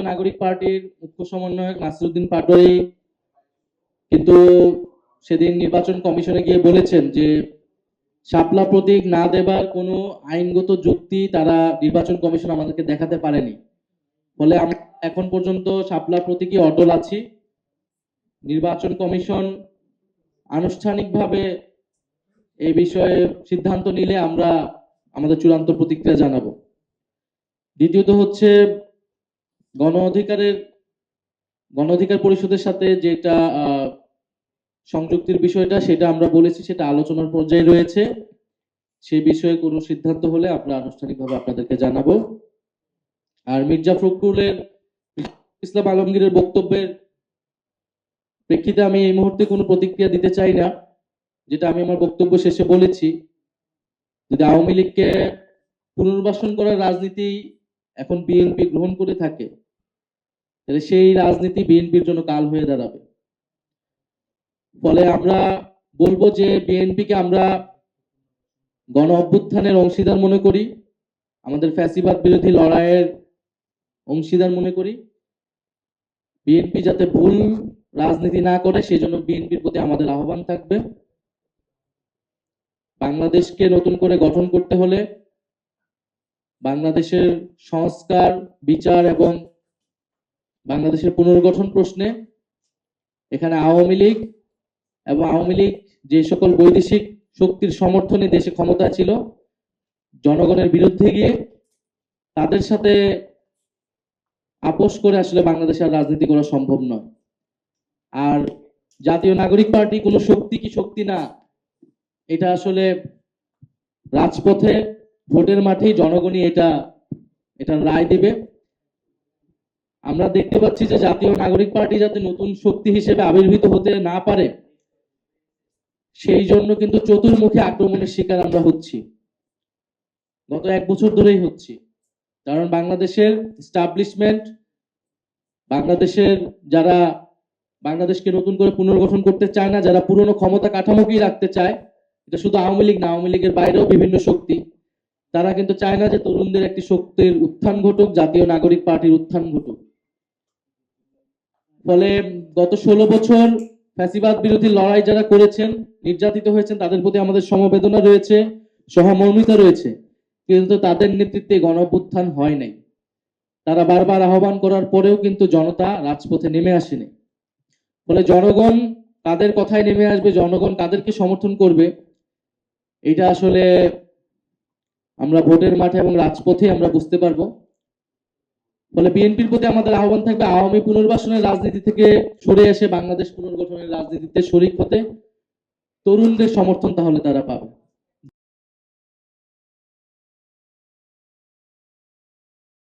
নাগরিক পার্টির মুখ্য সমন্বয়ক নাসিরউদ্দিন পাটোয়ারি কিন্তু সেদিন নির্বাচন কমিশনে গিয়ে বলেছেন যে শাপলা প্রতীক না দেবার কোনো আইনগত যুক্তি তারা নির্বাচন কমিশন আমাদেরকে দেখাতে পারেনি। ফলে আমরা এখন পর্যন্ত শাপলা প্রতীকই অটল আছি। নির্বাচন কমিশন আনুষ্ঠানিকভাবে এই বিষয়ে সিদ্ধান্ত নিলে আমরা আমাদের চূড়ান্ত প্রতিক্রিয়া জানাবো। দ্বিতীয়ত হচ্ছে গণ অধিকার পরিষদের সাথে যেটা সংযুক্তির বিষয়টা, সেটা আমরা বলেছি সেটা আলোচনার পর্যায়ে রয়েছে। সেই বিষয়ে কোনো সিদ্ধান্ত হলে আমরা আনুষ্ঠানিকভাবে আপনাদেরকে জানাবো। আর মির্জা ফখরুলের ইসলাম আলমগীরের বক্তব্যের প্রেক্ষিতে আমি এই মুহূর্তে কোনো প্রতিক্রিয়া দিতে চাই না। যেটা আমি আমার বক্তব্য শেষে বলেছি, যদি আওয়ামী লীগকে পুনর্বাসন করার রাজনীতি এখন বিএনপি গ্রহণ করে থাকে, তাহলে সেই রাজনীতি বিএনপির জন্য কাল হয়ে দাঁড়াবে। ফলে আমরা বলবো যে বিএনপিকে আমরা গণ অভ্যুত্থানের অংশীদার মনে করি, আমাদের ফ্যাসিবাদ বিরোধী লড়াইয়ের অংশীদার মনে করি। বিএনপি যাতে ভুল রাজনীতি না করে সেই জন্য বিএনপির প্রতি আমাদের আহ্বান থাকবে। বাংলাদেশকে নতুন করে গঠন করতে হলে বাংলাদেশের সংস্কার, বিচার এবং বাংলাদেশের পুনর্গঠন প্রশ্নে এখানে আওয়ামী লীগ যে সকল বৈদেশিক শক্তির সমর্থনে দেশে ক্ষমতা ছিল, জনগণের বিরুদ্ধে গিয়ে তাদের সাথে আপোষ করে আসলে বাংলাদেশের রাজনীতি করা সম্ভব নয়। আর জাতীয় নাগরিক পার্টি কোনো শক্তি কি শক্তি না, এটা আসলে রাজপথে ভোটের মাঠেই জনগণই এটা রায় দিবে। আমরা দেখতে পাচ্ছি যে জাতীয় নাগরিক পার্টি যাতে নতুন শক্তি হিসেবে আবির্ভূত হতে না পারে, সেই জন্য কিন্তু চতুর্মুখী আক্রমণের শিকার আমরা হচ্ছি, গত 1 বছর ধরেই হচ্ছি। কারণ বাংলাদেশের এস্টাবলিশমেন্ট, যারা বাংলাদেশকে নতুন করে পুনর্গঠন করতে চায় না, যারা পুরনো ক্ষমতা কাঠামোকেই রাখতে চায়, এটা শুধু আওয়ামী লীগ না, আওয়ামী লীগের বাইরেও বিভিন্ন শক্তি, তারা কিন্তু চায় না যে তরুণদের একটি শক্তির উত্থান ঘটুক, জাতীয় নাগরিক পার্টির উত্থান ঘটুক। ফলে গত 16 বছর ফ্যাসিবাদ বিরোধী লড়াই যারা করেছেন, নির্যাতিত হয়েছেন, তাদের প্রতি আমাদের সমবেদনা রয়েছে, সহমর্মিতা রয়েছে, কিন্তু তাদের নেতৃত্বে গণ অভ্যুত্থান হয় নাই। তারা বারবার আহ্বান করার পরেও কিন্তু জনতা রাজপথে নেমে আসেনি। ফলে জনগণ কাদের কথায় নেমে আসবে, জনগণ কাদেরকে সমর্থন করবে, এটা আসলে আমরা ভোটের মাঠে এবং রাজপথে আমরা বুঝতে পারবো। ফলে বিএনপির প্রতি আমাদের আহ্বান থাকবে আওয়ামী পুনর্বাসনের রাজনীতি থেকে সরে এসে বাংলাদেশ পুনর্গঠনের রাজনীতিতে শরিক হতে তরুণদের সমর্থন তাহলে তারা পাবে।